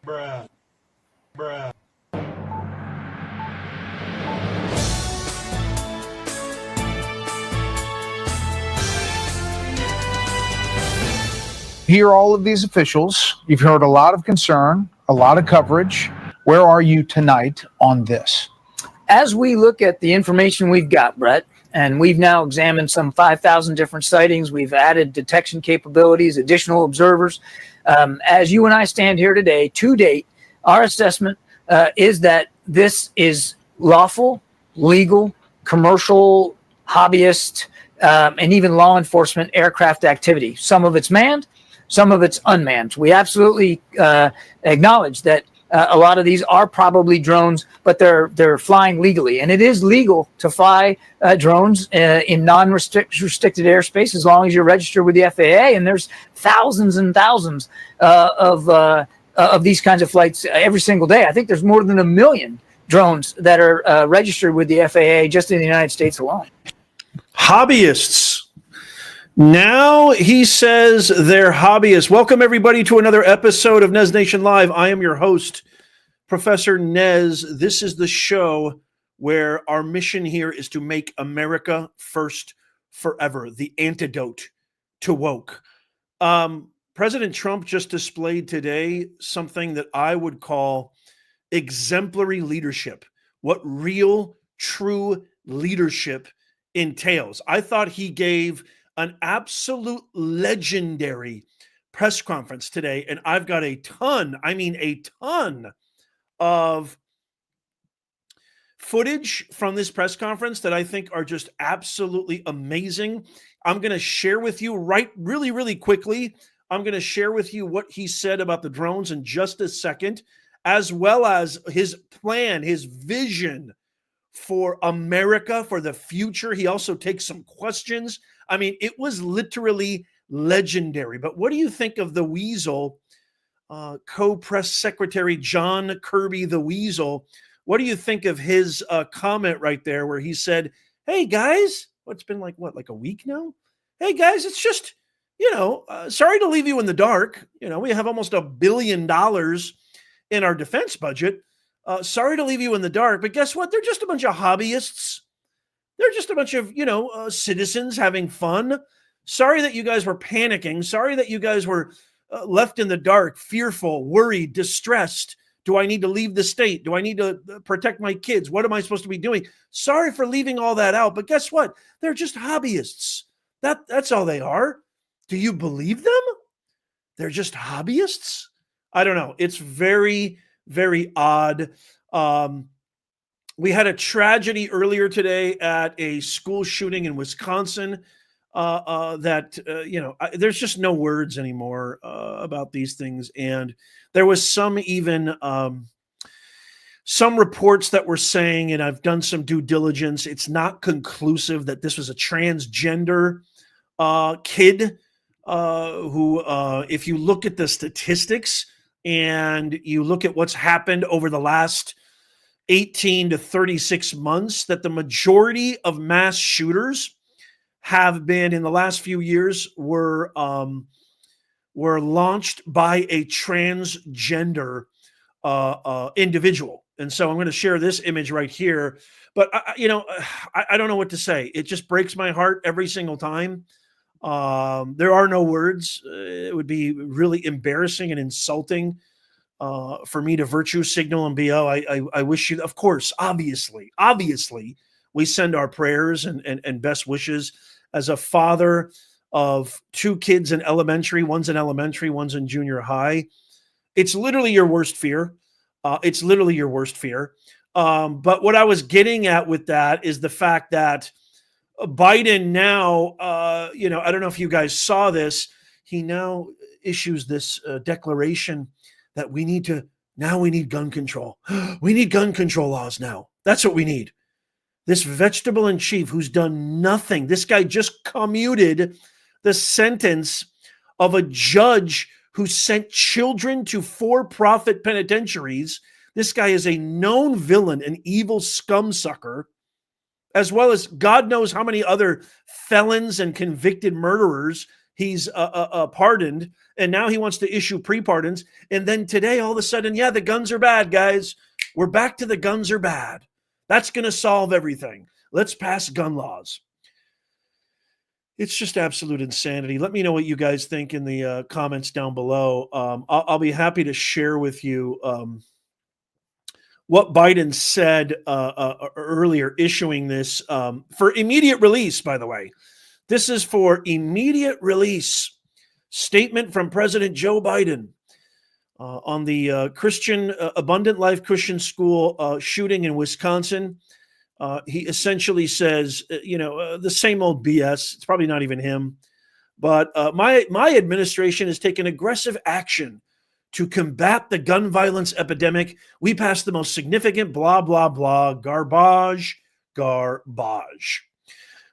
Bruh. Bruh. Hear all of these officials. You've heard a lot of concern, a lot of coverage. Where are you tonight on this? As we look at the information we've got, Brett, and we've now examined some 5,000 different sightings, we've added detection capabilities, additional observers. As you and I stand here today, to date, our assessment is that this is lawful, legal, commercial, hobbyist, and even law enforcement aircraft activity. Some of it's manned, some of it's unmanned. We absolutely acknowledge that a lot of these are probably drones, but they're flying legally, and it is legal to fly drones in non-restricted airspace as long as you're registered with the FAA. And there's thousands and thousands of these kinds of flights every single day. I think there's more than 1 million drones that are registered with the FAA just in the United States alone. Hobbyists. Now he says they're hobbyists. Welcome, everybody, to another episode of Nez Nation Live. I am your host, Professor Nez. This is the show where our mission here is to make America first forever, the antidote to woke. President Trump just displayed today something that I would call exemplary leadership, what real, true leadership entails. I thought he gave an absolute legendary press conference today, and I've got a ton of footage from this press conference that I think are just absolutely amazing. I'm going to share with you really quickly. I'm going to share with you what he said about the drones in just a second, as well as his plan, his vision for America, for the future. He also takes some questions. I mean, it was literally legendary. But what do you think of the Weasel, co-press secretary John Kirby, the Weasel? What do you think of his comment right there where he said, hey, guys, it's been like a week now? Hey, guys, it's just, sorry to leave you in the dark. We have almost $1 billion in our defense budget. Sorry to leave you in the dark, but guess what? They're just a bunch of hobbyists. They're just a bunch of, citizens having fun. Sorry that you guys were panicking. Sorry that you guys were left in the dark, fearful, worried, distressed. Do I need to leave the state? Do I need to protect my kids? What am I supposed to be doing? Sorry for leaving all that out, but guess what? They're just hobbyists. That's all they are. Do you believe them? They're just hobbyists? I don't know. It's very, very odd. We had a tragedy earlier today at a school shooting in Wisconsin there's just no words anymore about these things. And there was some reports that were saying, and I've done some due diligence, it's not conclusive that this was a transgender kid who, if you look at the statistics and you look at what's happened over the last 18 to 36 months, that the majority of mass shooters have been in the last few years were launched by a transgender individual. And so I'm going to share this image right here. But I don't know what to say. It just breaks my heart every single time. There are no words. It would be really embarrassing and insulting for me to virtue signal and be, I wish you, of course, obviously, we send our prayers and best wishes. As a father of 2 kids in elementary, one's in elementary, one's in junior high, it's literally your worst fear. But what I was getting at with that is the fact that Biden now, I don't know if you guys saw this, he now issues this declaration that we need gun control. We need gun control laws now. That's what we need. This vegetable in chief who's done nothing. This guy just commuted the sentence of a judge who sent children to for-profit penitentiaries. This guy is a known villain, an evil scumsucker, as well as God knows how many other felons and convicted murderers he's pardoned, and now he wants to issue pre-pardons. And then today, all of a sudden, yeah, the guns are bad, guys. We're back to the guns are bad. That's going to solve everything. Let's pass gun laws. It's just absolute insanity. Let me know what you guys think in the comments down below. I'll be happy to share with you what Biden said earlier, issuing this for immediate release, by the way. This is for immediate release. Statement from President Joe Biden on the Christian Abundant Life Christian School shooting in Wisconsin. He essentially says, the same old BS. It's probably not even him. But my administration has taken aggressive action to combat the gun violence epidemic. We passed the most significant blah, blah, blah, garbage.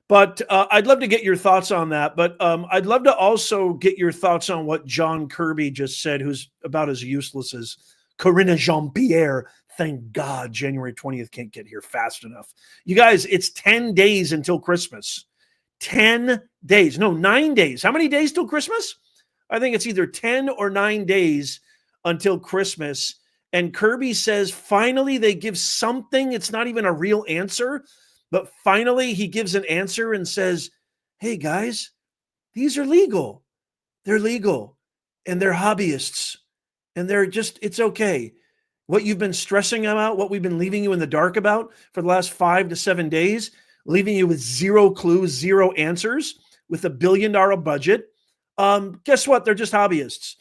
But I'd love to get your thoughts on that. But I'd love to also get your thoughts on what John Kirby just said, who's about as useless as Corinna Jean-Pierre. Thank God January 20th can't get here fast enough. You guys, it's 10 days until Christmas. 10 days. No, 9 days. How many days till Christmas? I think it's either 10 or 9 days until Christmas. And Kirby says finally they give something. It's not even a real answer, but finally he gives an answer and says, hey guys, these are legal. They're legal and they're hobbyists and they're just, it's okay. What you've been stressing about, what we've been leaving you in the dark about for the last 5 to 7 days, leaving you with zero clues, zero answers, with $1 billion budget. Guess what? They're just hobbyists.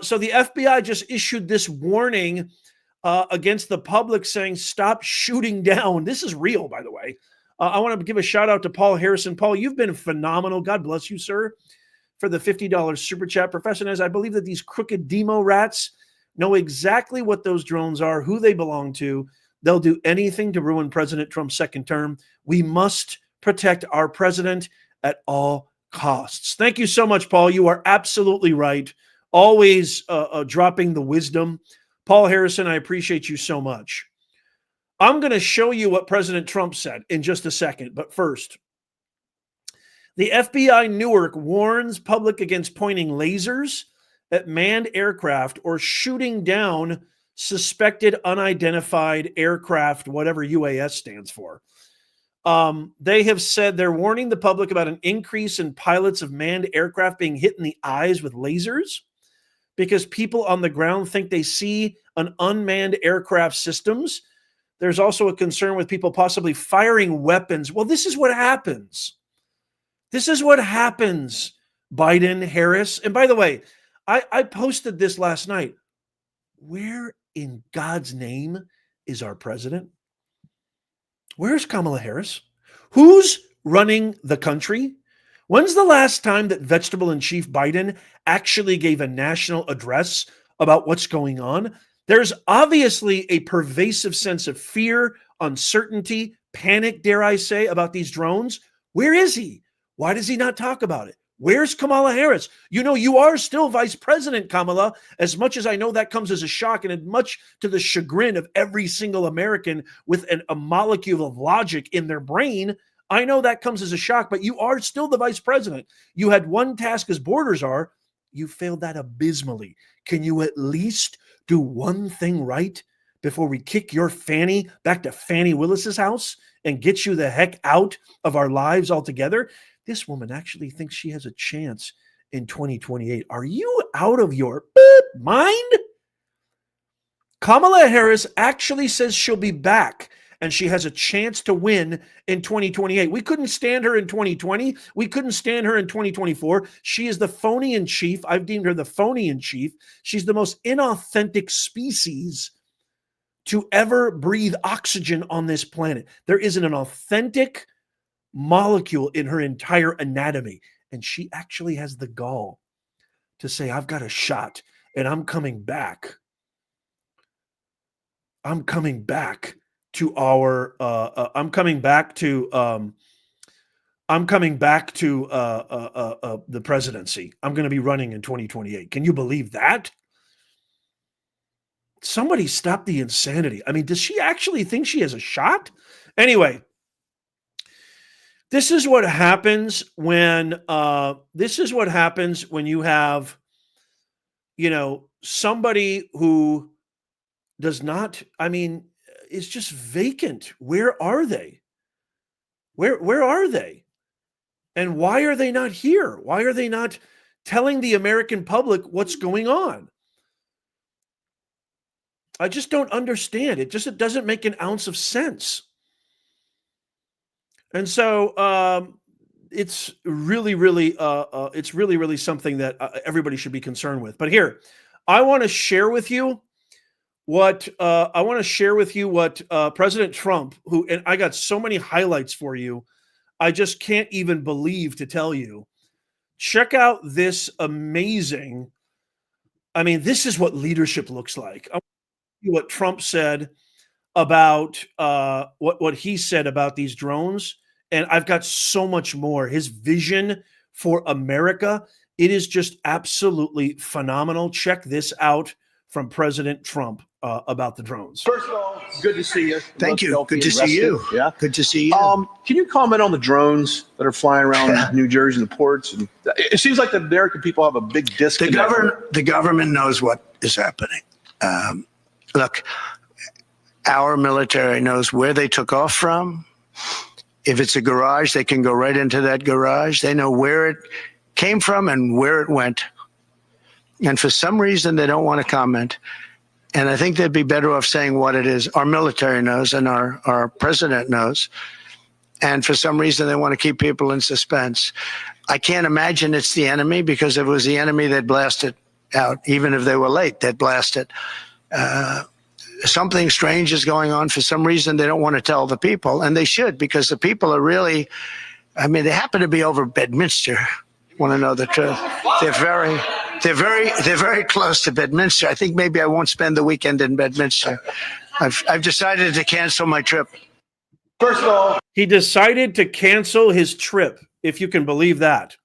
So the FBI just issued this warning against the public saying, stop shooting down. This is real, by the way. I want to give a shout out to Paul Harrison. Paul, you've been phenomenal. God bless you, sir, for the $50 super chat. Professor Nez, I believe that these crooked demo rats know exactly what those drones are, who they belong to. They'll do anything to ruin President Trump's second term. We must protect our president at all costs. Thank you so much, Paul. You are absolutely right. Always dropping the wisdom. Paul Harrison, I appreciate you so much. I'm going to show you what President Trump said in just a second. But first, the FBI Newark warns public against pointing lasers at manned aircraft or shooting down suspected unidentified aircraft, whatever UAS stands for. They have said they're warning the public about an increase in pilots of manned aircraft being hit in the eyes with lasers because people on the ground think they see an unmanned aircraft systems. There's also a concern with people possibly firing weapons. Well, this is what happens. This is what happens, Biden, Harris. And by the way, I posted this last night. Where in God's name is our president? Where's Kamala Harris? Who's running the country? When's the last time that Vegetable in Chief Biden actually gave a national address about what's going on? There's obviously a pervasive sense of fear, uncertainty, panic, dare I say, about these drones. Where is he? Why does he not talk about it? Where's Kamala Harris? You know, you are still vice president, Kamala, as much as I know that comes as a shock and much to the chagrin of every single American with a molecule of logic in their brain. I know that comes as a shock, but you are still the vice president. You had one task as borders are. You failed that abysmally. Can you at least do one thing right before we kick your Fanny back to Fannie Willis's house and get you the heck out of our lives altogether? This woman actually thinks she has a chance in 2028. Are you out of your mind? Kamala Harris actually says she'll be back and she has a chance to win in 2028. We couldn't stand her in 2020. We couldn't stand her in 2024. She is the phony in chief. I've deemed her the phony in chief. She's the most inauthentic species to ever breathe oxygen on this planet. There isn't an authentic molecule in her entire anatomy. And she actually has the gall to say, I've got a shot and I'm coming back. I'm coming back to our, I'm coming back to the presidency. I'm going to be running in 2028. Can you believe that? Somebody stop the insanity. I mean, does she actually think she has a shot? Anyway, This is what happens when you have, somebody who does not, is just vacant. Where are they? Where are they? And why are they not here? Why are they not telling the American public what's going on? I just don't understand. It doesn't make an ounce of sense. And so it's really, really something that everybody should be concerned with. But here, I want to share with you what President Trump, and I got so many highlights for you, I just can't even believe to tell you. Check out this amazing. This is what leadership looks like. I want to see what Trump said about what he said about these drones, and I've got so much more. His vision for America, it is just absolutely phenomenal. Check this out from President Trump about the drones. First of all, good to see you. Thank you. Good to see you. Yeah. Good to see you. Can you comment on the drones that are flying around New Jersey and the ports? And it seems like the American people have a big disconnect. The government knows what is happening. Look, our military knows where they took off from. If it's a garage, they can go right into that garage. They know where it came from and where it went. And for some reason, they don't want to comment. And I think they'd be better off saying what it is. Our military knows and our president knows. And for some reason, they want to keep people in suspense. I can't imagine it's the enemy, because if it was the enemy, they'd blast it out. Even if they were late, they'd blast it. Something strange is going on. For some reason, they don't want to tell the people. And they should, because the people are really, they happen to be over Bedminster. Want to know the truth. They're very close to Bedminster. I think maybe I won't spend the weekend in Bedminster. I've decided to cancel my trip. First of all, he decided to cancel his trip, if you can believe that,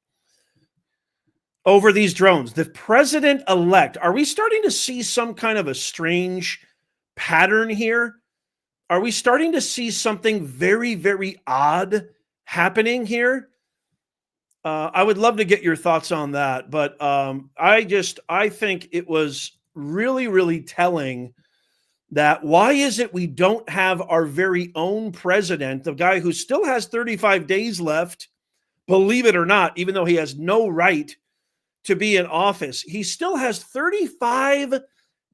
over these drones. The president-elect, are we starting to see some kind of a strange pattern here? Are we starting to see something very, very odd happening here? I would love to get your thoughts on that, but I think it was really, really telling that why is it we don't have our very own president, the guy who still has 35 days left, believe it or not, even though he has no right to be in office, he still has 35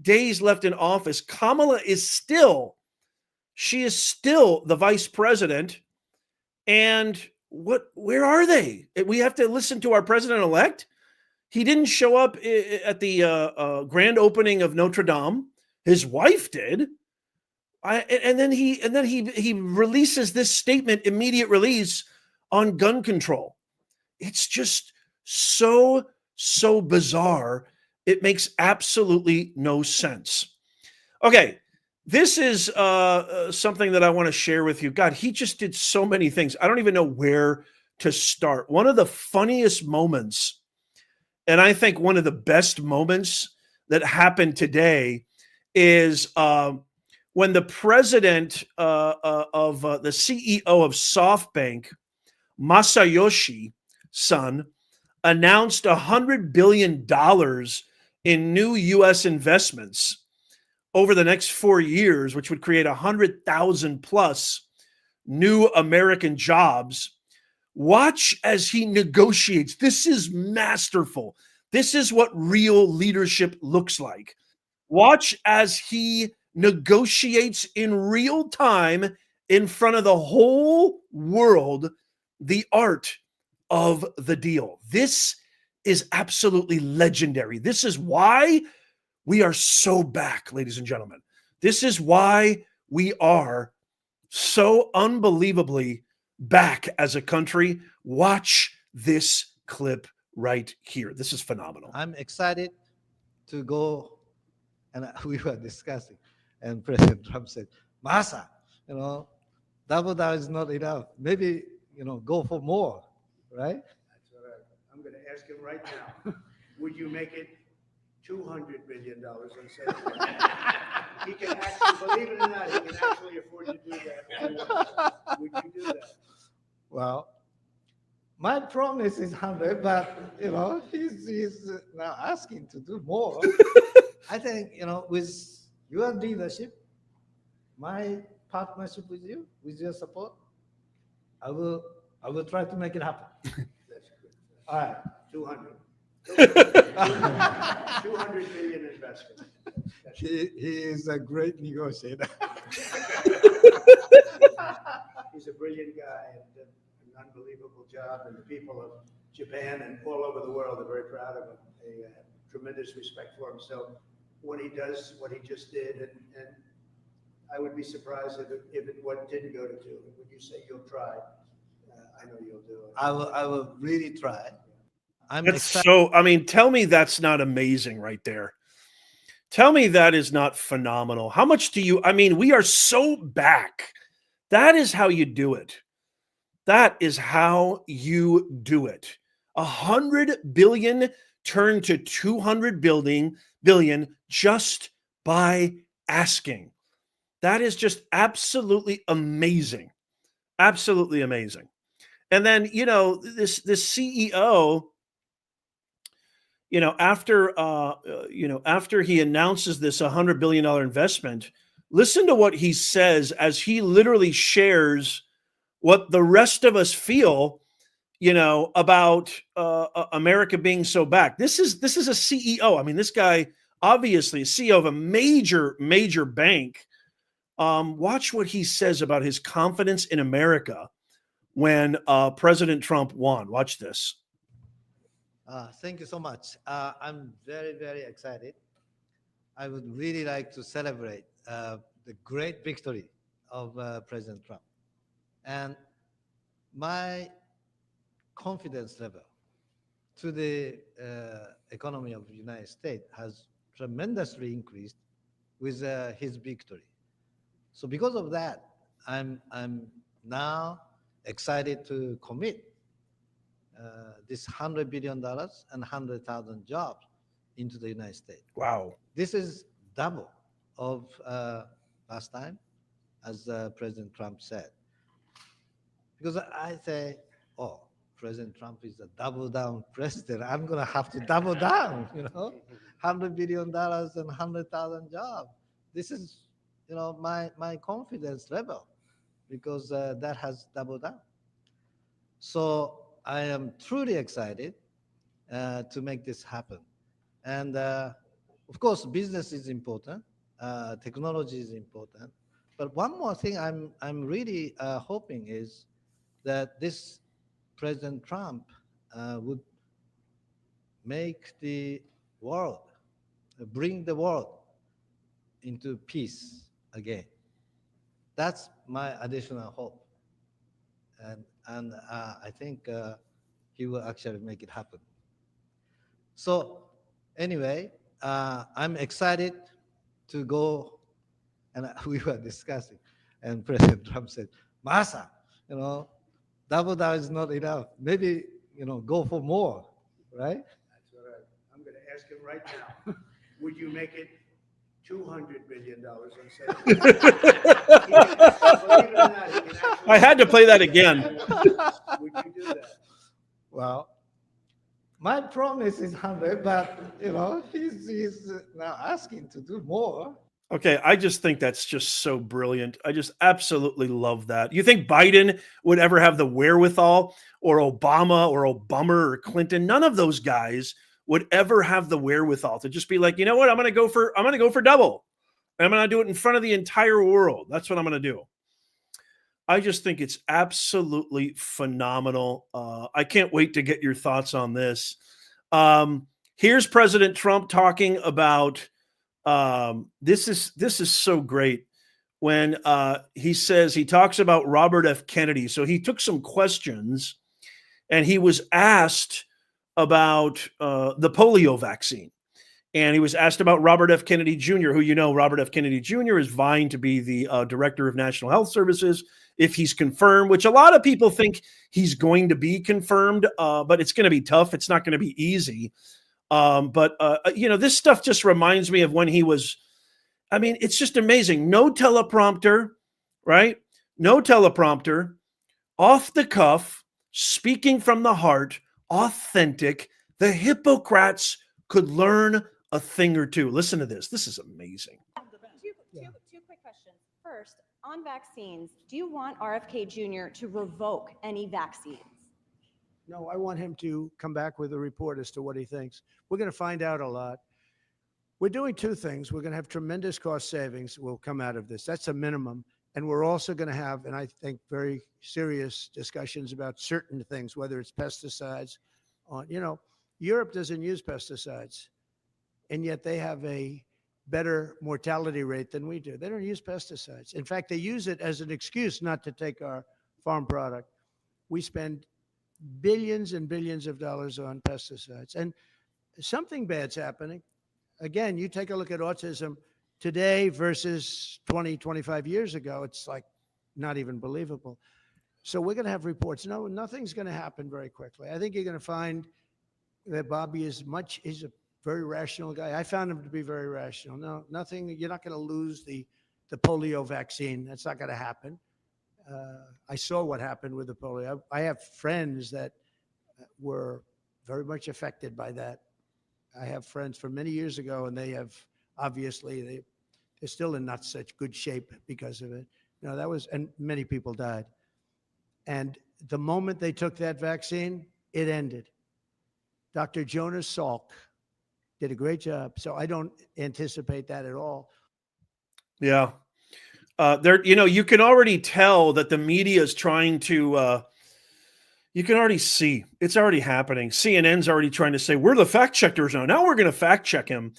days left in office. Kamala is still the vice president, and where are they? We have to listen to our president-elect. He didn't show up at the grand opening of Notre Dame. His wife did. And then he releases this statement, immediate release, on gun control. It's just so bizarre. It makes absolutely no sense. Okay. This is something that I want to share with you. God, he just did so many things. I don't even know where to start. One of the funniest moments, and I think one of the best moments that happened today, is when the president of the CEO of SoftBank, Masayoshi Son, announced $100 billion in new U.S. investments over the next 4 years, which would create 100,000 plus new American jobs. Watch as he negotiates. This is masterful. This is what real leadership looks like. Watch as he negotiates in real time in front of the whole world the art of the deal. This is absolutely legendary. This is why we are so back, ladies and gentlemen. This is why we are so unbelievably back as a country. Watch this clip right here. This is phenomenal. I'm excited to go, and we were discussing, and President Trump said, Masa, double down is not enough. Maybe, go for more, right? That's what I'm going to ask him right now. Would you make it $200 billion instead of he can actually, believe it or not, he can actually afford to do that. Would you do that? Well, my promise is 100, but he's now asking to do more. I think with your leadership, my partnership with you, with your support, I will try to make it happen. All right. 200. 200 million investment. He is a great negotiator. He's a brilliant guy and did an unbelievable job, and the people of Japan and all over the world are very proud of him. They have tremendous respect for him. So when he does what he just did, and I would be surprised if it what didn't go to 2. When you say you'll try, I know you'll do it. I will really try. I'm That's excited. so, I mean, tell me that's not amazing right there. Tell me that is not phenomenal. How much do you, I mean, we are so back. That is how you do it. That is how you do it. 100 billion turned to 200 billion just by asking. That is just absolutely amazing. Absolutely amazing. And then, this CEO, after he announces this $100 billion investment, listen to what he says as he literally shares what the rest of us feel, about America being so back. This is a CEO. I mean, this guy obviously is CEO of a major bank. Watch what he says about his confidence in America when President Trump won. Watch this. Thank you so much. I'm very, very excited. I would really like to celebrate the great victory of President Trump. And my confidence level to the economy of the United States has tremendously increased with his victory. So because of that, I'm now excited to commit this $100 billion and 100,000 jobs into the United States. Wow. This is double of last time, as President Trump said. Because I say, oh, President Trump is a double down president. I'm going to have to double down, $100 billion and 100,000 jobs. This is, my confidence level, because that has doubled down. So I am truly excited to make this happen. And of course, business is important. Technology is important. But one more thing I'm really hoping is that this President Trump would make the world, bring the world into peace again. That's my additional hope. And I think he will actually make it happen. So anyway, I'm excited to go, and we were discussing, and President Trump said, Masa, double down is not enough. Maybe, go for more, right? That's what I'm going to ask him right now. Would you make it $200 billion instead of believe it or not, he can actually, I had to play that again. would you do that? Well, my promise is 100, but, he's now asking to do more. Okay, I just think that's just so brilliant. I just absolutely love that. You think Biden would ever have the wherewithal, or Obama or Obama or Clinton? None of those guys would ever have the wherewithal to just be like, you know what, I'm going to go for double. And I'm going to do it in front of the entire world. That's what I'm going to do. I just think it's absolutely phenomenal. I can't wait to get your thoughts on this. Here's President Trump talking about this is so great when he talks about Robert F. Kennedy. So he took some questions and he was asked about the polio vaccine. And he was asked about Robert F. Kennedy Jr., who, Robert F. Kennedy Jr. is vying to be the director of National Health Services if he's confirmed, which a lot of people think he's going to be confirmed, but it's going to be tough. It's not going to be easy. But this stuff just reminds me of when he was, it's just amazing. No teleprompter, right? No teleprompter, off the cuff, speaking from the heart, authentic. The Hippocrats could learn a thing or two. Listen to this. This is amazing. Two quick questions. First, on vaccines, do you want RFK Jr. to revoke any vaccines? No, I want him to come back with a report as to what he thinks. We're going to find out a lot. We're doing two things. We're going to have tremendous cost savings will come out of this. That's a minimum. And we're also going to have, and I think, very serious discussions about certain things, whether it's pesticides. Europe doesn't use pesticides, and yet they have a better mortality rate than we do. They don't use pesticides. In fact, they use it as an excuse not to take our farm product. We spend billions and billions of dollars on pesticides, and something bad's happening. Again, you take a look at autism today versus 20, 25 years ago. It's like not even believable. So we're going to have reports. No, nothing's going to happen very quickly. I think you're going to find that Bobby he's a very rational guy. I found him to be very rational. No, nothing. You're not going to lose the polio vaccine. That's not going to happen. I saw what happened with the polio. I have friends that were very much affected by that. I have friends from many years ago, and they have obviously they're still in not such good shape because of it. And many people died. And the moment they took that vaccine, it ended. Dr. Jonas Salk did a great job. So I don't anticipate that at all. Yeah. You can already tell that the media is trying to, you can already see it's already happening. CNN's already trying to say, we're the fact checkers now. Now we're going to fact check him.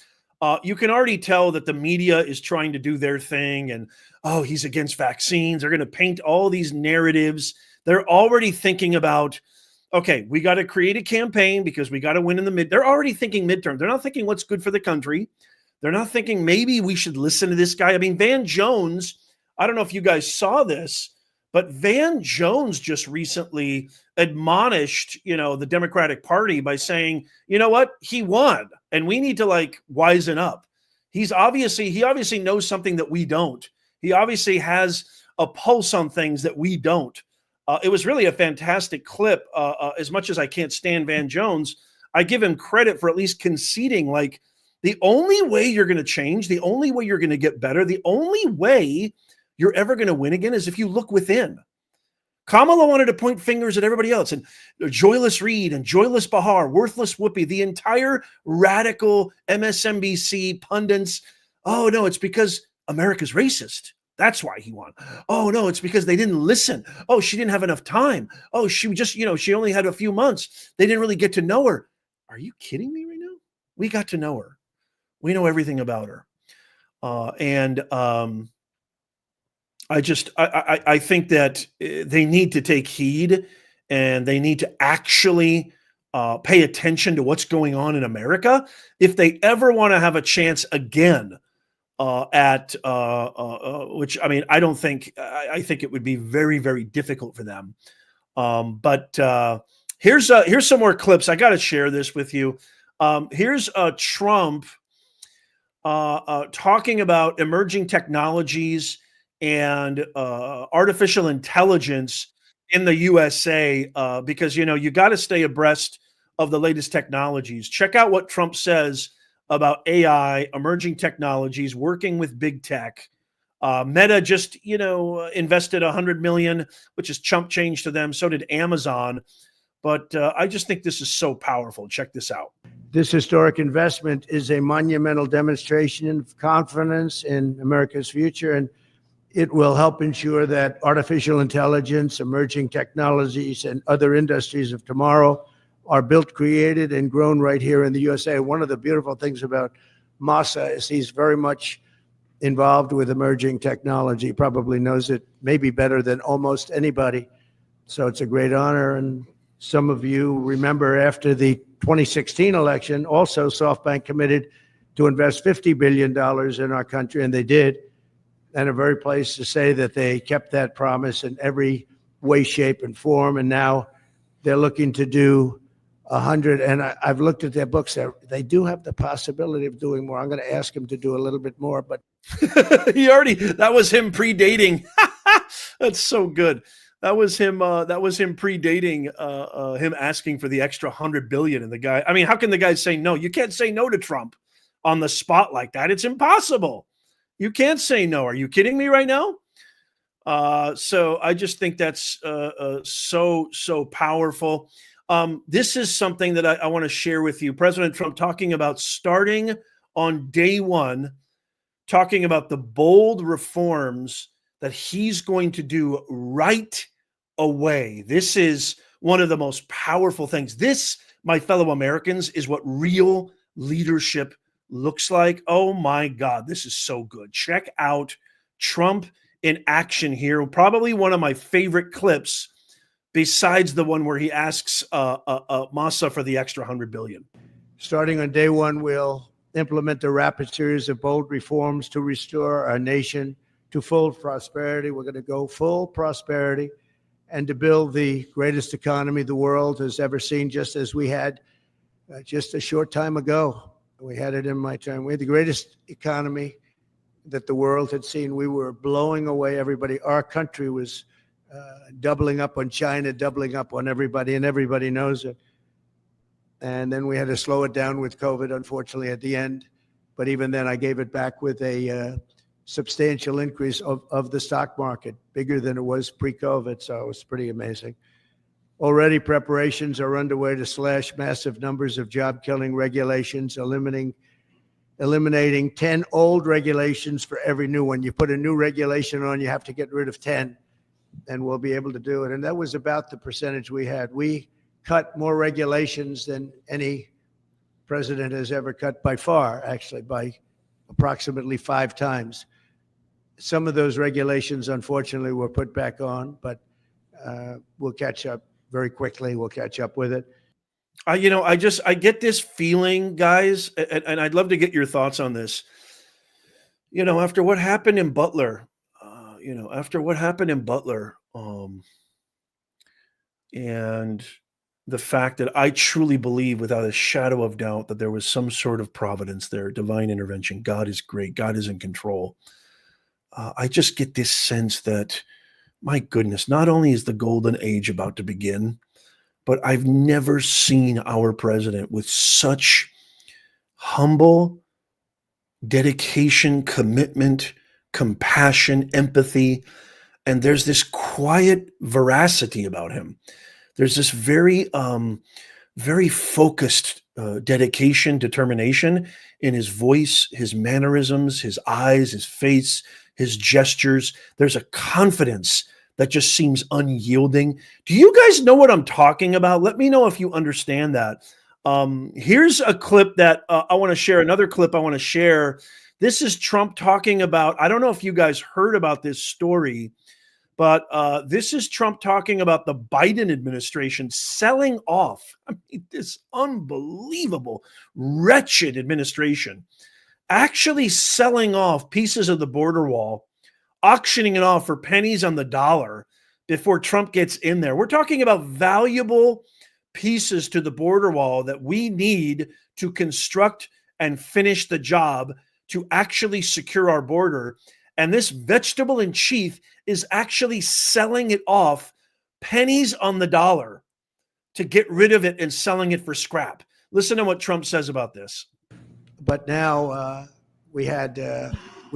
You can already tell that the media is trying to do their thing. And, oh, he's against vaccines. They're going to paint all these narratives. They're already thinking about, okay, we got to create a campaign because we got to win in the mid. They're already thinking midterm. They're not thinking what's good for the country. They're not thinking maybe we should listen to this guy. I mean, Van Jones, I don't know if you guys saw this, but Van Jones just recently admonished, the Democratic Party by saying, you know what, he won, and we need to wisen up. He obviously knows something that we don't. He obviously has a pulse on things that we don't. It was really a fantastic clip. As much as I can't stand Van Jones, I give him credit for at least conceding, the only way you're going to change, the only way you're going to get better, the only way you're ever going to win again is if you look within. Kamala wanted to point fingers at everybody else, and Joyless Reed and Joyless Bahar, Worthless Whoopi, the entire radical MSNBC pundits. Oh, no, it's because America's racist. That's why he won. Oh, no, it's because they didn't listen. Oh, she didn't have enough time. Oh, she just, she only had a few months. They didn't really get to know her. Are you kidding me right now? We got to know her. We know everything about her. I think that they need to take heed, and they need to actually pay attention to what's going on in America if they ever want to have a chance again which, I mean, I think it would be very, very difficult for them. But here's some more clips. I got to share this with you. Here's Trump talking about emerging technologies and artificial intelligence in the USA, because, you got to stay abreast of the latest technologies. Check out what Trump says about AI, emerging technologies, working with big tech. Meta just, invested $100 million, which is chump change to them. So did Amazon. But I just think this is so powerful. Check this out. This historic investment is a monumental demonstration of confidence in America's future, and it will help ensure that artificial intelligence, emerging technologies, and other industries of tomorrow are built, created, and grown right here in the USA. One of the beautiful things about Masa is he's very much involved with emerging technology. He probably knows it maybe better than almost anybody. So it's a great honor. And some of you remember after the 2016 election, also SoftBank committed to invest $50 billion in our country, and they did. And I'm very pleased to say that they kept that promise in every way, shape, and form. And now they're looking to do 100. And I've looked at their books. They do have the possibility of doing more. I'm going to ask him to do a little bit more. But that was him predating. That's so good. That was him. That was him predating him asking for the extra 100 billion. And the guy, I mean, how can the guy say no? You can't say no to Trump on the spot like that. It's impossible. You can't say no. Are you kidding me right now? So I just think that's so powerful. This is something that I want to share with you. President Trump talking about starting on day one, talking about the bold reforms that he's going to do right away. This is one of the most powerful things. This, my fellow Americans, is what real leadership looks like. Oh my God, this is so good. Check out Trump in action here. Probably one of my favorite clips, besides the one where he asks Massa for the extra 100 billion. Starting on day one, we'll implement a rapid series of bold reforms to restore our nation to full prosperity. We're going to go full prosperity and to build the greatest economy the world has ever seen, just as we had just a short time ago. We had it in my term. We had the greatest economy that the world had seen. We were blowing away everybody. Our country was doubling up on China, doubling up on everybody, and everybody knows it. And then we had to slow it down with COVID, unfortunately, at the end. But even then, I gave it back with a substantial increase of the stock market, bigger than it was pre-COVID. So it was pretty amazing. Already preparations are underway to slash massive numbers of job-killing regulations, eliminating 10 old regulations for every new one. You put a new regulation on, you have to get rid of 10, and we'll be able to do it. And that was about the percentage we had. We cut more regulations than any president has ever cut by far, actually, by approximately 5 times. Some of those regulations, unfortunately, were put back on, but we'll catch up very quickly. We'll catch up with it. I get this feeling, guys, and I'd love to get your thoughts on this. After what happened in Butler, and the fact that I truly believe without a shadow of doubt that there was some sort of providence there, divine intervention. God is great. God is in control. I just get this sense that, my goodness, not only is the golden age about to begin, but I've never seen our president with such humble dedication, commitment, compassion, empathy, and there's this quiet veracity about him. There's this very focused dedication, determination in his voice, his mannerisms, his eyes, his face, his gestures. There's a confidence that just seems unyielding. Do you guys know what I'm talking about? Let me know if you understand that. Here's a clip that I want to share. Another clip I want to share. This is Trump talking about, I don't know if you guys heard about this story, but this is Trump talking about the Biden administration selling off, this unbelievable, wretched administration, actually selling off pieces of the border wall, auctioning it off for pennies on the dollar before Trump gets in there. We're talking about valuable pieces to the border wall that we need to construct and finish the job to actually secure our border. And this vegetable in chief is actually selling it off pennies on the dollar to get rid of it and selling it for scrap. Listen to what Trump says about this. But now we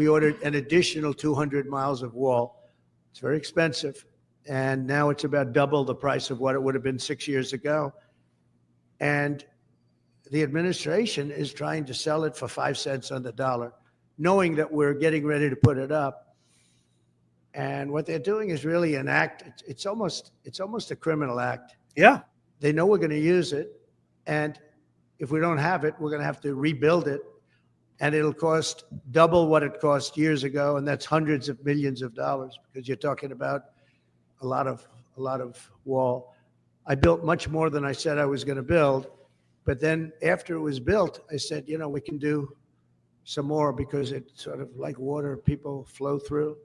ordered an additional 200 miles of wall. It's very expensive. And now it's about double the price of what it would have been 6 years ago. And the administration is trying to sell it for 5 cents on the dollar, knowing that we're getting ready to put it up. And what they're doing is really an act. It's almost a criminal act. Yeah. They know we're going to use it. And if we don't have it, we're going to have to rebuild it. And it'll cost double what it cost years ago. And that's hundreds of millions of dollars, because you're talking about a lot of wall. I built much more than I said I was going to build. But then after it was built, I said, we can do some more, because it's sort of like water, people flow through,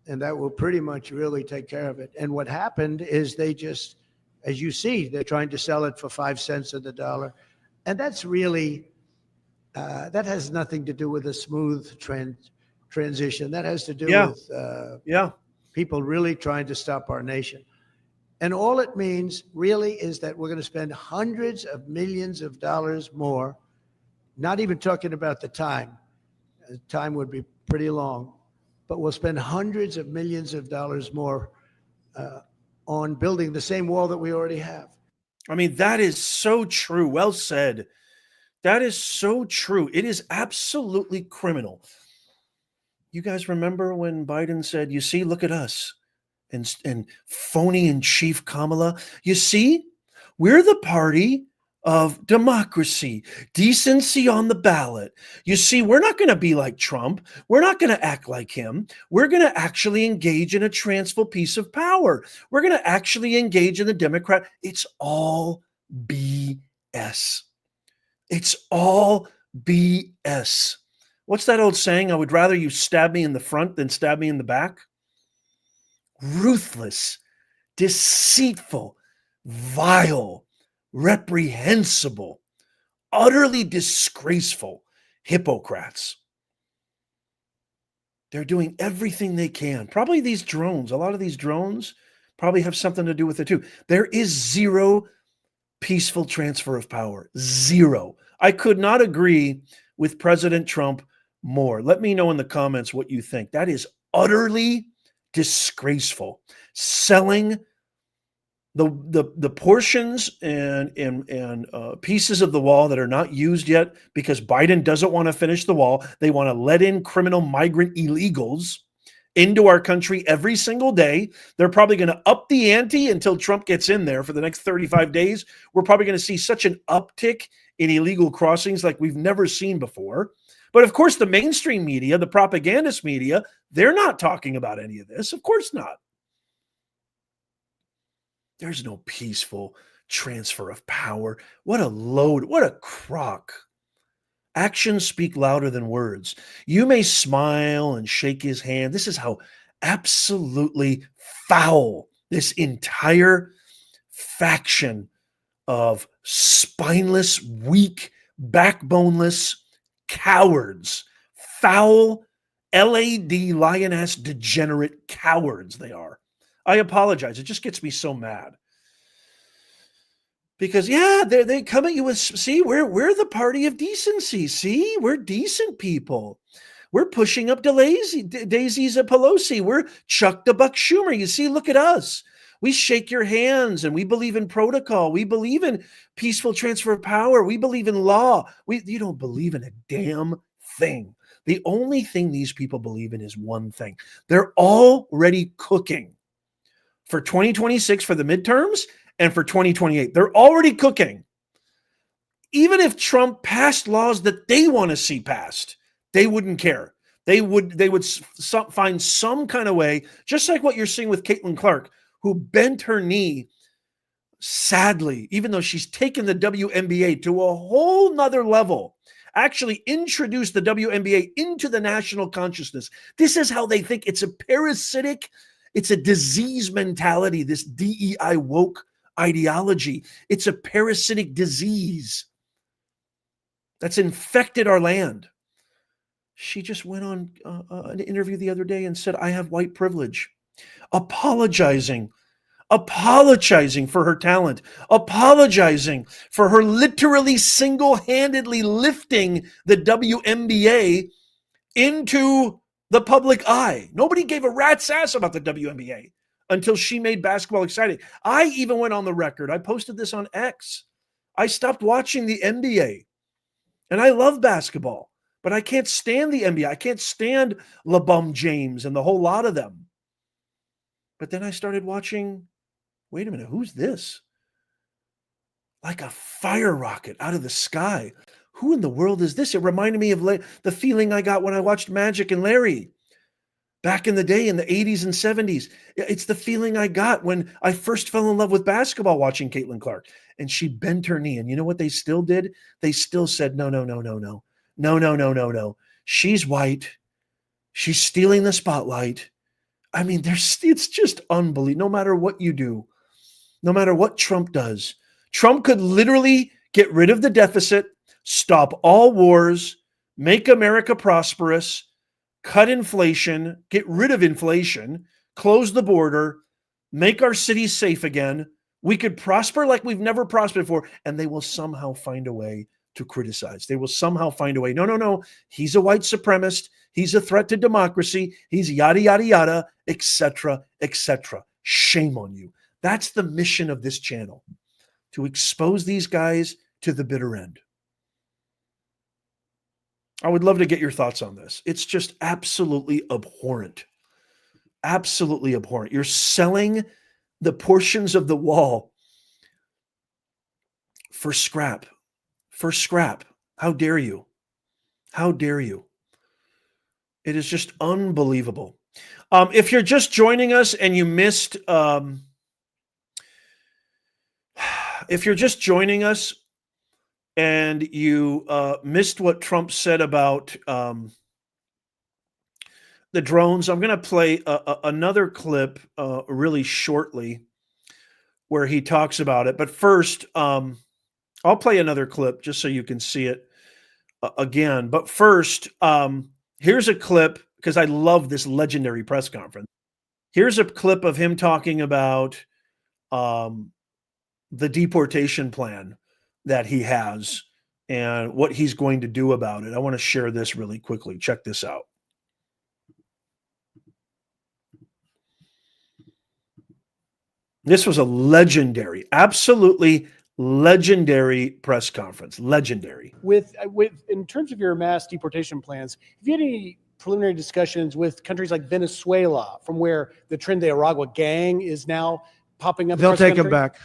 and that will pretty much really take care of it. And what happened is they just, as you see, they're trying to sell it for 5 cents on the dollar. And that's really, that has nothing to do with a smooth transition. That has to do with people really trying to stop our nation. And all it means really is that we're going to spend hundreds of millions of dollars more, not even talking about the time. The time would be pretty long, but we'll spend hundreds of millions of dollars more on building the same wall that we already have. I mean, that is so true. Well said. That is so true. It is absolutely criminal. You guys remember when Biden said, you see, look at us and phony in chief Kamala. You see, we're the party of democracy, decency on the ballot. You see, we're not going to be like Trump. We're not going to act like him. We're going to actually engage in a transfer piece of power. We're going to actually engage in the Democrat. It's all BS. It's all BS. What's that old saying? I would rather you stab me in the front than stab me in the back. Ruthless, deceitful, vile, reprehensible, utterly disgraceful hypocrites. They're doing everything they can. Probably these drones, a lot of these drones probably have something to do with it too. There is zero peaceful transfer of power. Zero. I could not agree with President Trump more. Let me know in the comments what you think. That is utterly disgraceful. Selling the portions and pieces of the wall that are not used yet because Biden doesn't want to finish the wall. They want to let in criminal migrant illegals into our country every single day. They're probably going to up the ante until Trump gets in there for the next 35 days. We're probably going to see such an uptick in illegal crossings like we've never seen before. But of course, the mainstream media, the propagandist media, they're not talking about any of this. Of course not. There's no peaceful transfer of power. What a load. What a crock. Actions speak louder than words. You may smile and shake his hand. This is how absolutely foul this entire faction of spineless, weak, backboneless cowards, foul, LAD, lioness, degenerate cowards they are. I apologize. It just gets me so mad. Because, yeah, they come at you with, see, we're the party of decency. See, we're decent people. We're pushing up Daisy Pelosi. We're Chuck the Buck Schumer. You see, look at us. We shake your hands and we believe in protocol. We believe in peaceful transfer of power. We believe in law. You don't believe in a damn thing. The only thing these people believe in is one thing. They're already cooking for 2026 for the midterms and for 2028. They're already cooking. Even if Trump passed laws that they want to see passed, they wouldn't care. They would find some kind of way, just like what you're seeing with Caitlin Clark, who bent her knee, sadly, even though she's taken the WNBA to a whole nother level, actually introduced the WNBA into the national consciousness. This is how they think. It's a parasitic, it's a disease mentality, this DEI woke ideology. It's a parasitic disease that's infected our land. She just went on an interview the other day and said, I have white privilege, apologizing for her talent, apologizing for her literally single-handedly lifting the WNBA into the public eye. Nobody gave a rat's ass about the WNBA until she made basketball exciting. I even went on the record. I posted this on X. I stopped watching the NBA. And I love basketball, but I can't stand the NBA. I can't stand LeBron James and the whole lot of them. But then I started watching, wait a minute, who's this? Like a fire rocket out of the sky. Who in the world is this? It reminded me of the feeling I got when I watched Magic and Larry back in the day in the 80s and 70s. It's the feeling I got when I first fell in love with basketball watching Caitlin Clark. And she bent her knee. And you know what they still did? They still said, no. She's white. She's stealing the spotlight. I mean, it's just unbelievable. No matter what you do, no matter what Trump does, Trump could literally get rid of the deficit, stop all wars, make America prosperous, cut inflation, get rid of inflation, close the border, make our cities safe again. We could prosper like we've never prospered before, and they will somehow find a way to criticize. They will somehow find a way. No, no, no. He's a white supremacist. He's a threat to democracy. He's yada, yada, yada, etc., etc. Shame on you. That's the mission of this channel, to expose these guys to the bitter end. I would love to get your thoughts on this. It's just absolutely abhorrent. Absolutely abhorrent. You're selling the portions of the wall for scrap. For scrap. How dare you? How dare you? It is just unbelievable. If you're just joining us and you missed, if you're just joining us and you missed what Trump said about the drones, I'm going to play another clip really shortly where he talks about it. But first, I'll play another clip just so you can see it again. But first, here's a clip because I love this legendary press conference. Here's a clip of him talking about the deportation plan that he has and what he's going to do about it. I want to share this really quickly. Check this out. This was a legendary, absolutely legendary press conference. Legendary. With in terms of your mass deportation plans, have you had any preliminary discussions with countries like Venezuela, from where the Tren de Aragua gang is now popping up? They'll take them back.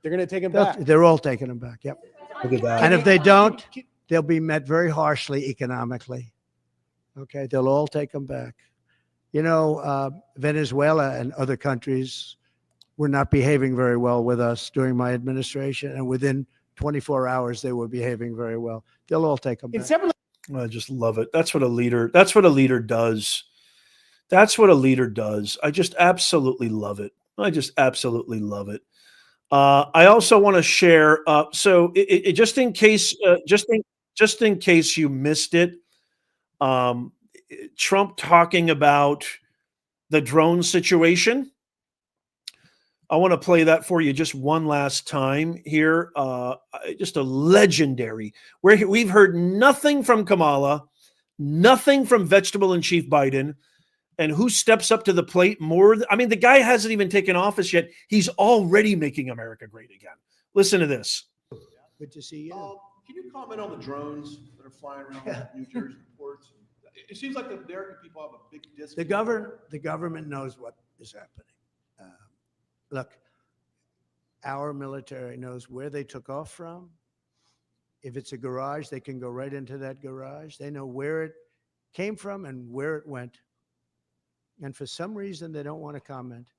They're going to take them back. They're all taking them back. Yep. Look at that. And if they don't, they'll be met very harshly economically. Okay, they'll all take them back. You know, Venezuela and other countries were not behaving very well with us during my administration, and within 24 hours they were behaving very well. They'll all take them back. I just love it. That's what a leader. That's what a leader does. That's what a leader does. I just absolutely love it. I just absolutely love it. I also want to share. So just in case, just in case you missed it, Trump talking about the drone situation. I want to play that for you just one last time here. Just a legendary, where we've heard nothing from Kamala, nothing from Vegetable in Chief Biden. And who steps up to the plate more? I mean, the guy hasn't even taken office yet. He's already making America great again. Listen to this. Good to see you. Can you comment on the drones that are flying around New Jersey ports? It seems like the American people have a big disconnect. The government knows what is happening. Look, our military knows where they took off from. If it's a garage, they can go right into that garage. They know where it came from and where it went. And for some reason, they don't want to comment.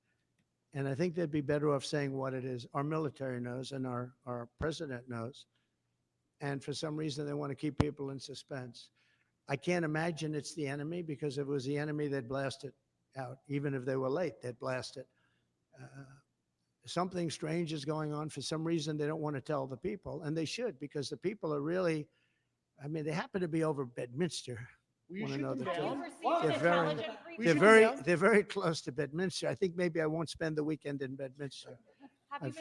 And I think they'd be better off saying what it is. Our military knows and our president knows. And for some reason, they want to keep people in suspense. I can't imagine it's the enemy, because if it was the enemy, they'd blast it out. Even if they were late, they'd blast it. Something strange is going on. For some reason, they don't want to tell the people, and they should, because the people are really, I mean, they happen to be over Bedminster. Want to know the truth? They're very close to Bedminster. I think maybe I won't spend the weekend in Bedminster.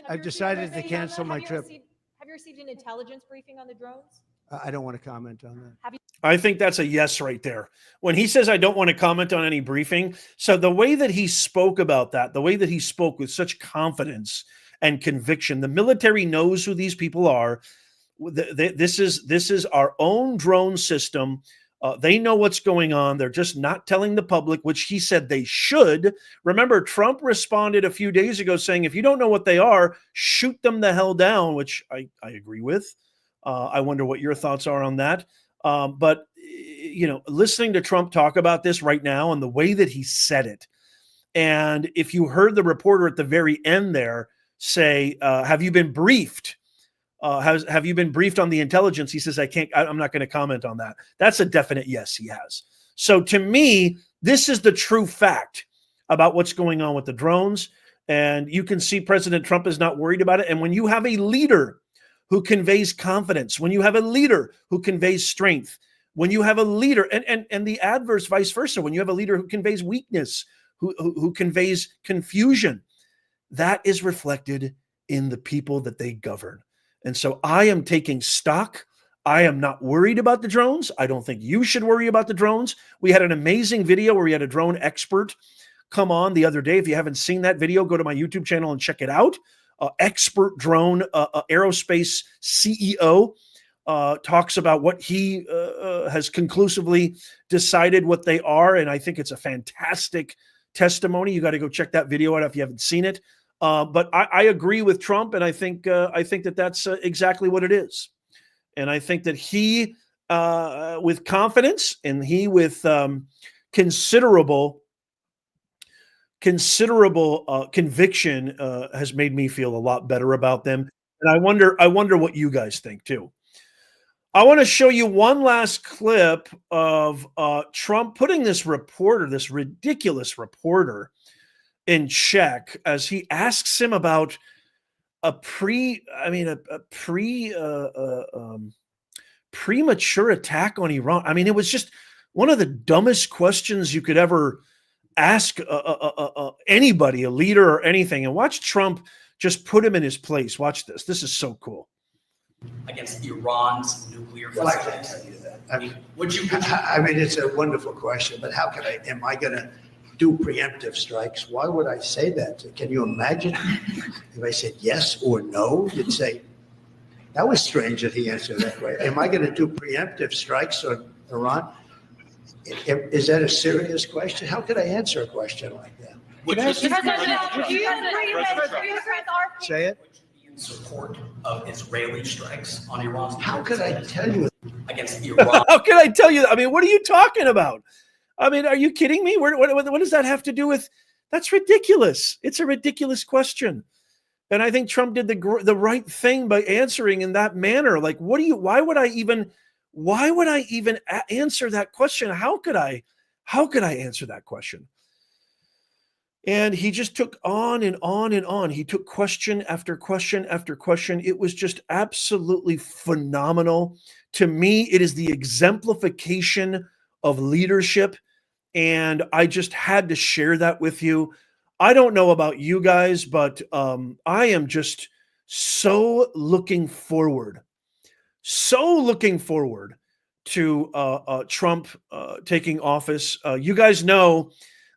I've decided to cancel my trip. Have you received an intelligence briefing on the drones? I don't want to comment on that. I think that's a yes right there. When he says, I don't want to comment on any briefing. So the way that he spoke about that, the way that he spoke with such confidence and conviction, the military knows who these people are. This is our own drone system. They know what's going on. They're just not telling the public, which he said they should. Remember, Trump responded a few days ago saying, if you don't know what they are, shoot them the hell down, which I agree with. I wonder what your thoughts are on that. But, you know, listening to Trump talk about this right now and the way that he said it. And if you heard the reporter at the very end there say, have you been briefed? Have you been briefed on the intelligence? He says, I'm not going to comment on that. That's a definite yes, he has. So to me, this is the true fact about what's going on with the drones. And you can see President Trump is not worried about it. And when you have a leader who conveys confidence, when you have a leader who conveys strength, when you have a leader, and the adverse vice versa, when you have a leader who conveys weakness, who conveys confusion, that is reflected in the people that they govern. And so I am taking stock. I am not worried about the drones. I don't think you should worry about the drones. We had an amazing video where we had a drone expert come on the other day. If you haven't seen that video, go to my YouTube channel and check it out. Expert drone aerospace CEO talks about what he has conclusively decided what they are. And I think it's a fantastic testimony. You got to go check that video out if you haven't seen it. But I agree with Trump, and I think that that's exactly what it is. And I think that he, with confidence, and he with considerable conviction, has made me feel a lot better about them. And I wonder what you guys think too. I want to show you one last clip of Trump putting this reporter, this ridiculous reporter, in check as he asks him about a premature attack on Iran. I mean, it was just one of the dumbest questions you could ever ask anybody, a leader or anything. And watch Trump just put him in his place. Watch this. This is so cool. Against Iran's nuclear Well, I facilities. can't tell you that. I mean, it's a wonderful question, but how can am I going to do preemptive strikes? Why would I say that? Can you imagine if I said yes or no? You'd say, that was strange that he answered that way. Am I going to do preemptive strikes on Iran? Is that a serious question? How could I answer a question like that? Say it. In support of Israeli strikes on Iran. How could I tell you? Against Iran. How can I tell you? I mean, what are you talking about? I mean, are you kidding me? What does that have to do with? That's ridiculous. It's a ridiculous question. And I think Trump did the right thing by answering in that manner. Like, why would I even answer that question? How could I answer that question? And he just took on and on and on. He took question after question after question. It was just absolutely phenomenal. To me, it is the exemplification of leadership. And I just had to share that with you. I don't know about you guys, but I am just so looking forward to Trump taking office. You guys know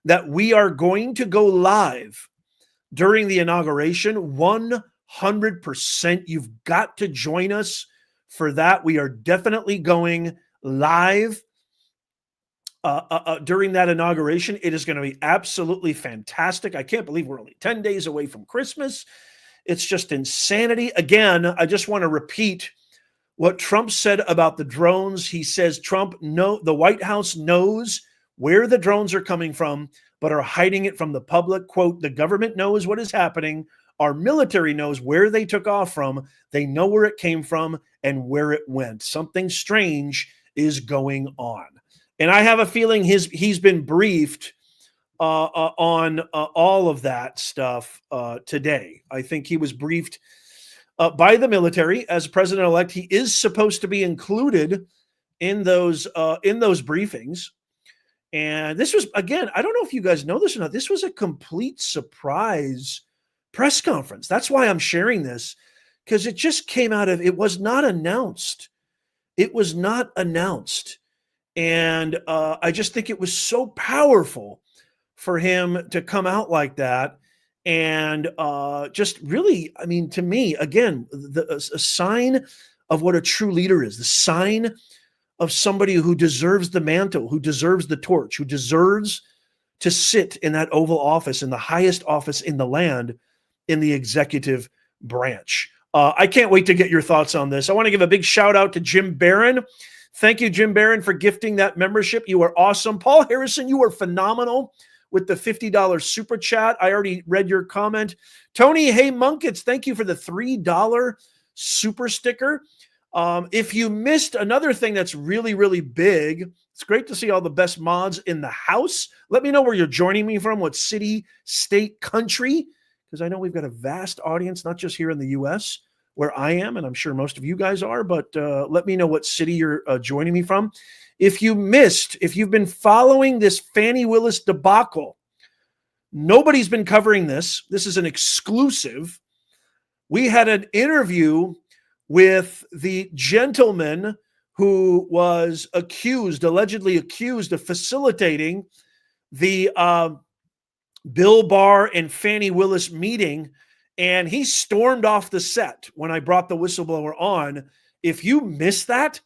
that we are going to go live during the inauguration. 100%. You've got to join us for that. We are definitely going live during that inauguration. It is going to be absolutely fantastic. I can't believe we're only 10 days away from Christmas. It's just insanity. Again, I just want to repeat what Trump said about the drones. He says the White House knows where the drones are coming from, but are hiding it from the public. Quote, the government knows what is happening. Our military knows where they took off from. They know where it came from and where it went. Something strange is going on. And I have a feeling he's been briefed on all of that stuff today. I think he was briefed by the military. As president-elect, he is supposed to be included in those briefings. And this was, again, I don't know if you guys know this or not, this was a complete surprise press conference. That's why I'm sharing this, because it just came out of, it was not announced. It was not announced. And I just think it was so powerful for him to come out like that. And just really, I mean, to me, again, a sign of what a true leader is, the sign of somebody who deserves the mantle, who deserves the torch, who deserves to sit in that Oval Office, in the highest office in the land, in the executive branch. I can't wait to get your thoughts on this. I want to give a big shout out to Jim Barron. Thank you, Jim Barron, for gifting that membership. You are awesome. Paul Harrison, you are phenomenal with the $50 super chat. I already read your comment. Tony, hey, Munkets, thank you for the $3 super sticker. If you missed another thing that's really, really big, it's great to see all the best mods in the house. Let me know where you're joining me from, what city, state, country, because I know we've got a vast audience, not just here in the U.S., where I am, and I'm sure most of you guys are, but let me know what city you're joining me from. If you've been following this Fannie Willis debacle, Nobody's been covering this. This is an exclusive. We had an interview with the gentleman who was allegedly accused of facilitating the Bill Barr and Fani Willis meeting, and he stormed off the set when I brought the whistleblower on. If you missed that,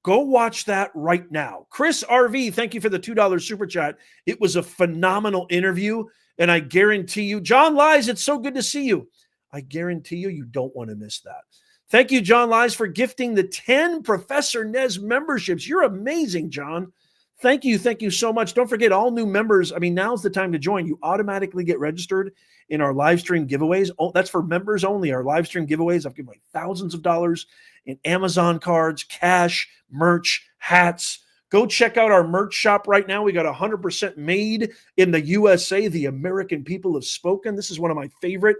go watch that right now. Chris RV, thank you for the $2 super chat. It was a phenomenal interview, and I guarantee you, John Lies, it's so good to see you. I guarantee you, you don't want to miss that. Thank you, John Lies, for gifting the 10 Professor Nez memberships. You're amazing, John. Thank you. Thank you so much. Don't forget, all new members, I mean, now's the time to join. You automatically get registered in our live stream giveaways. Oh, that's for members only, our live stream giveaways. I've given away thousands of dollars in Amazon cards, cash, merch, hats. Go check out our merch shop right now. We got 100% made in the USA. The American people have spoken. This is one of my favorite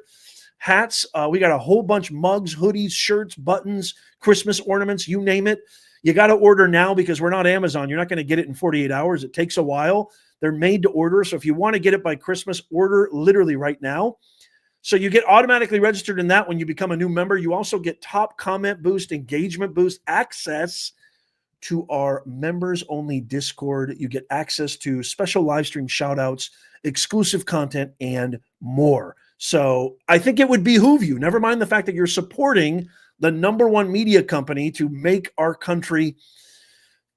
hats. We got a whole bunch: mugs, hoodies, shirts, buttons, Christmas ornaments, you name it. You got to order now because we're not Amazon. You're not going to get it in 48 hours. It takes a while. They're made to order. So if you want to get it by Christmas, order literally right now. So you get automatically registered in that when you become a new member. You also get top comment boost, engagement boost, access to our members only Discord. You get access to special live stream shout outs, exclusive content, and more. So I think it would behoove you, never mind the fact that you're supporting the #1 media company to make our country,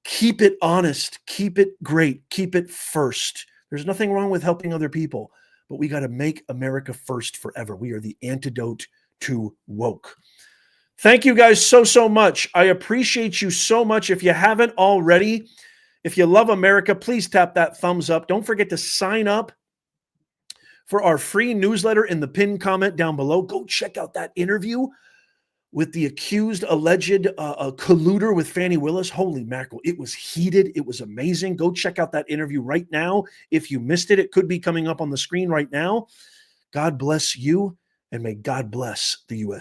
keep it honest, keep it great, keep it first. There's nothing wrong with helping other people, but we got to make America first forever. We are the antidote to woke. Thank you guys so much. I appreciate you so much. If you haven't already, if you love America, please tap that thumbs up. Don't forget to sign up for our free newsletter in the pinned comment down below. Go check out that interview with the accused, alleged colluder with Fani Willis. Holy mackerel. It was heated. It was amazing. Go check out that interview right now. If you missed it, it could be coming up on the screen right now. God bless you, and may God bless the U.S.